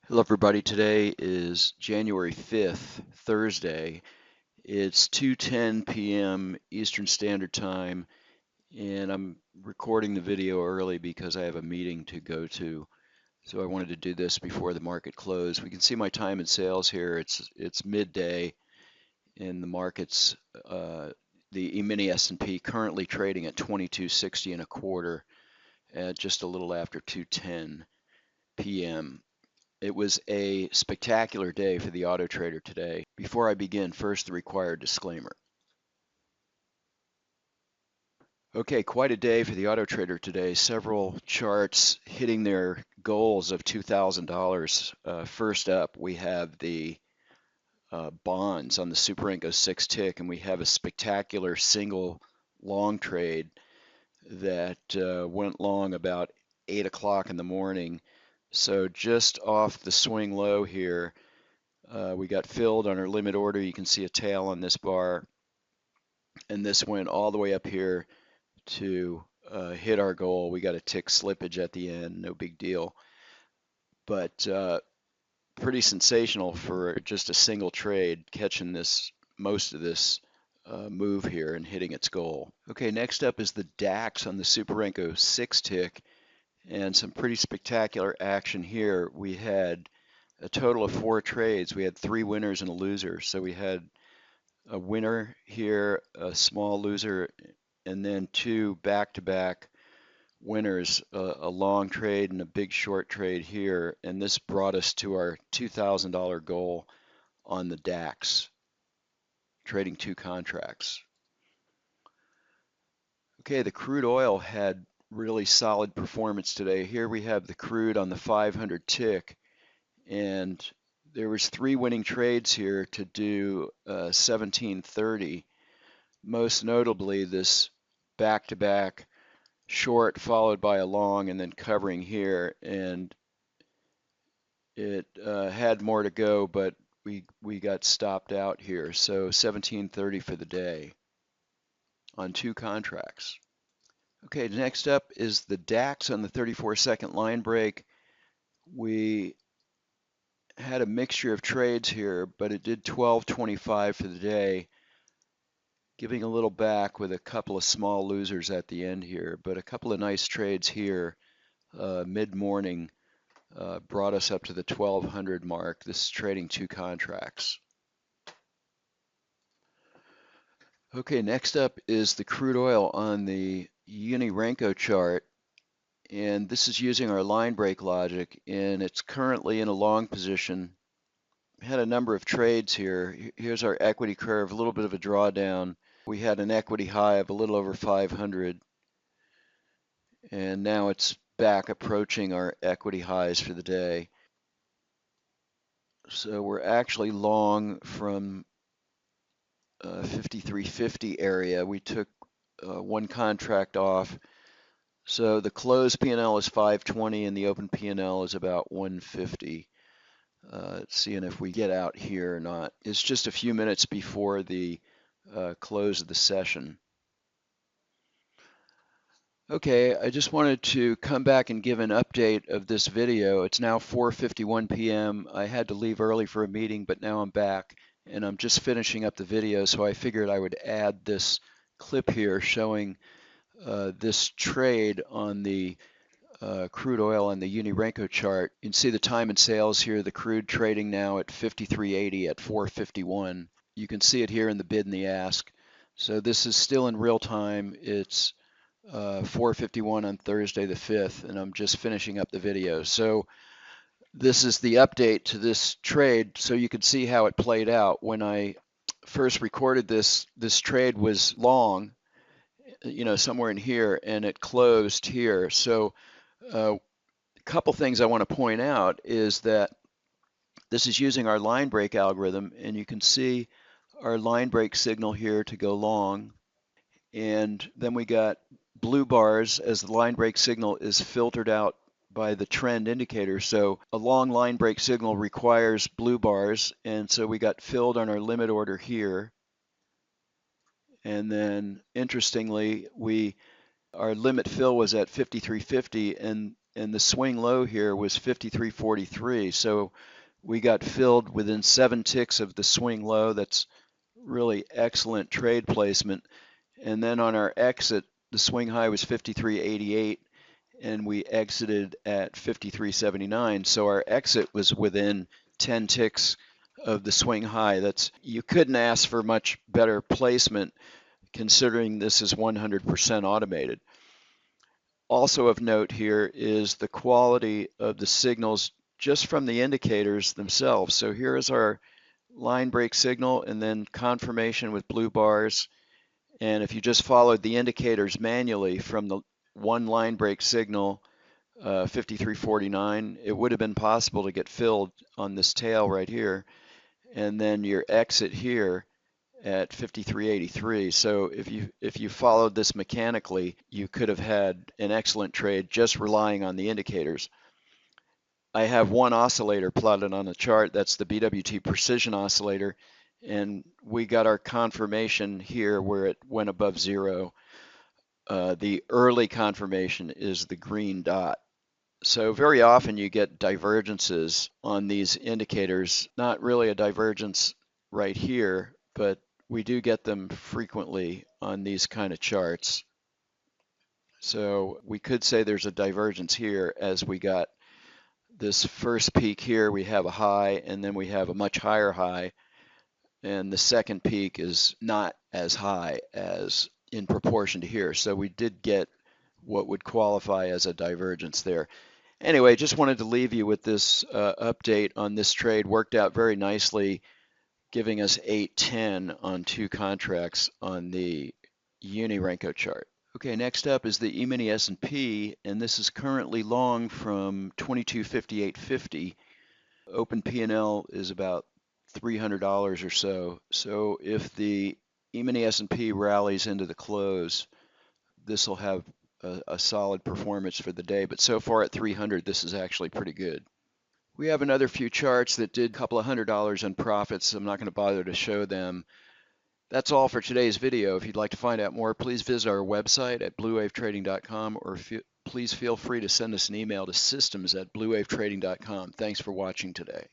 Hello everybody, today is January 5th, Thursday. It's 2:10 p.m. Eastern Standard Time, and I'm recording the video early because I have a meeting to go to. So I wanted to do this before the market closed. We can see my time and sales here. It's midday, and the market's the E-mini S&P currently trading at 22.60 and a quarter at just a little after 2:10 p.m. It was a spectacular day for the auto trader today. Before I begin, first the required disclaimer. Okay, quite a day for the auto trader today. Several charts hitting their goals of $2,000. First up, we have the bonds on the Super 6 tick, and we have a spectacular single long trade that went long about 8 o'clock in the morning. So just off the swing low here, we got filled on our limit order. You can see a tail on this bar, and this went all the way up here to hit our goal. We got a tick slippage at the end, no big deal, but pretty sensational for just a single trade, catching this most of this move here and hitting its goal. Okay, next up is the DAX on the Super 6 tick, and some pretty spectacular action here. We had a total of 4 trades. We had 3 winners and a loser. So we had a winner here, a small loser, and then 2 back-to-back winners, a long trade and a big short trade here. And this brought us to our $2,000 goal on the DAX, trading 2 contracts. Okay, the crude oil had really solid performance today. Here we have the crude on the 500 tick, and there was 3 winning trades here to do 1730. Most notably this back-to-back short followed by a long and then covering here, and it had more to go, but we got stopped out here. So 1730 for the day on 2 contracts. Okay, next up is the DAX on the 34-second line break. We had a mixture of trades here, but it did 1225 for the day, giving a little back with a couple of small losers at the end here, but a couple of nice trades here mid-morning brought us up to the 1200 mark. This is trading 2 contracts. Okay, next up is the crude oil on the Uni-Renko chart, and this is using our line break logic, and it's currently in a long position. Had a number of trades here. Here's our equity curve, a little bit of a drawdown. We had an equity high of a little over 500, and now it's back approaching our equity highs for the day. So we're actually long from 5350 area. We took 1 contract off. So the closed P&L is 520 and the open P&L is about 150. Seeing if we get out here or not. It's just a few minutes before the close of the session. Okay, I just wanted to come back and give an update of this video. It's now 4:51 p.m. I had to leave early for a meeting, but now I'm back and I'm just finishing up the video, so I figured I would add this clip here showing this trade on the crude oil on the Uni-Renko chart. You can see the time and sales here, the crude trading now at 53.80 at 4:51. You can see it here in the bid and the ask. So this is still in real time. It's 4:51 on Thursday the 5th, and I'm just finishing up the video. So this is the update to this trade, so you can see how it played out. When I first recorded this trade was long, somewhere in here, and it closed here. So a couple things I want to point out is that this is using our line break algorithm, and you can see our line break signal here to go long, and then we got blue bars as the line break signal is filtered out by the trend indicator. So a long line break signal requires blue bars, and so we got filled on our limit order here. And then interestingly, our limit fill was at 53.50, and and the swing low here was 53.43. So we got filled within 7 ticks of the swing low. That's really excellent trade placement. And then on our exit, the swing high was 53.88 and we exited at 53.79. So our exit was within 10 ticks of the swing high. That's, you couldn't ask for much better placement considering this is 100% automated. Also of note here is the quality of the signals just from the indicators themselves. So here is our line break signal and then confirmation with blue bars. And if you just followed the indicators manually from the one line break signal, 53.49, it would have been possible to get filled on this tail right here. And then your exit here at 53.83. So if you followed this mechanically, you could have had an excellent trade just relying on the indicators. I have one oscillator plotted on the chart. That's the BWT precision oscillator. And we got our confirmation here where it went above zero. The early confirmation is the green dot. So very often you get divergences on these indicators, not really a divergence right here, but we do get them frequently on these kind of charts. So we could say there's a divergence here as we got this first peak here, we have a high and then we have a much higher high. And the second peak is not as high as in proportion to here. So we did get what would qualify as a divergence there. Anyway, just wanted to leave you with this update on this trade. Worked out very nicely, giving us 810 on two contracts on the Uni Renko chart. Okay, next up is the E-mini S&P, and this is currently long from 2258.50. Open P&L is about $300 or so. So if the E-mini S&P rallies into the close, this will have a solid performance for the day. But so far at 300, this is actually pretty good. We have another few charts that did a couple of $100 in profits. I'm not going to bother to show them. That's all for today's video. If you'd like to find out more, please visit our website at bluewavetrading.com or please feel free to send us an email to systems@bluewavetrading.com. Thanks for watching today.